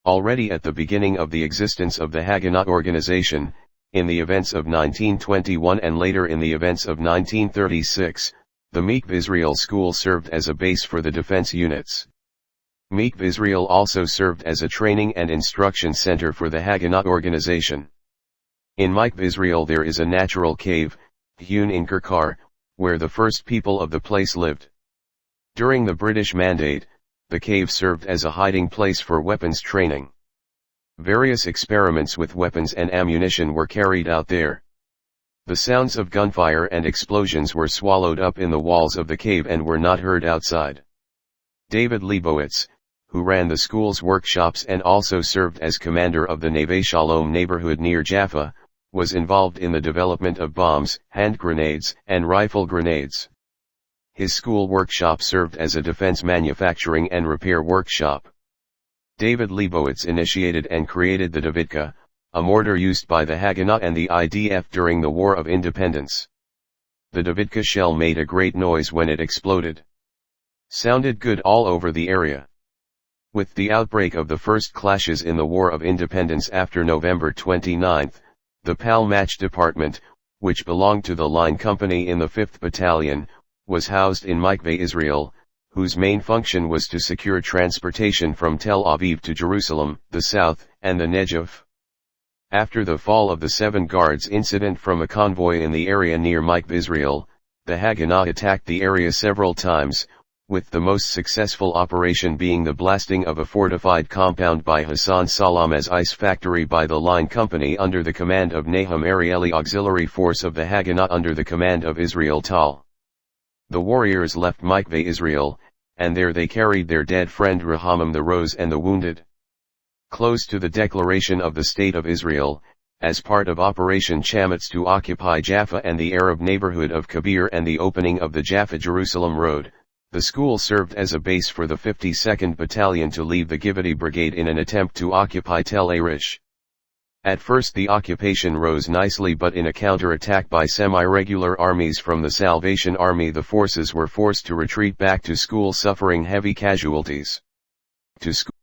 Already at the beginning of the existence of the Haganah organization, in the events of 1921 and later in the events of 1936, the Mikve Israel school served as a base for the defense units. Mikve Israel also served as a training and instruction center for the Haganah organization. In Mikve Israel there is a natural cave, hewn in Kirkar, where the first people of the place lived. During the British Mandate, the cave served as a hiding place for weapons training. Various experiments with weapons and ammunition were carried out there. The sounds of gunfire and explosions were swallowed up in the walls of the cave and were not heard outside. David Leibowitz, who ran the school's workshops and also served as commander of the Neve Shalom neighborhood near Jaffa, was involved in the development of bombs, hand grenades, and rifle grenades. His school workshop served as a defense manufacturing and repair workshop. David Leibowitz initiated and created the Davidka, a mortar used by the Haganah and the IDF during the War of Independence. The Davidka shell made a great noise when it exploded. Sounded good all over the area. With the outbreak of the first clashes in the War of Independence after November 29, the PAL Match Department, which belonged to the line company in the 5th Battalion, was housed in Mikve Israel, whose main function was to secure transportation from Tel Aviv to Jerusalem, the south, and the Negev. After the fall of the 7 Guards incident from a convoy in the area near Mikve Israel, the Haganah attacked the area several times, with the most successful operation being the blasting of a fortified compound by Hassan Salam's ice factory by the line company under the command of Nahum Arieli auxiliary force of the Haganah under the command of Israel Tal. The warriors left Mikve Israel, and there they carried their dead friend Rahamim the Rose and the wounded. Close to the declaration of the State of Israel, as part of Operation Chametz to occupy Jaffa and the Arab neighborhood of Kabir and the opening of the Jaffa-Jerusalem road, the school served as a base for the 52nd Battalion to leave the Givati Brigade in an attempt to occupy Tel Arish. At first the occupation rose nicely, but in a counter-attack by semi-regular armies from the Salvation Army the forces were forced to retreat back to school, suffering heavy casualties. To school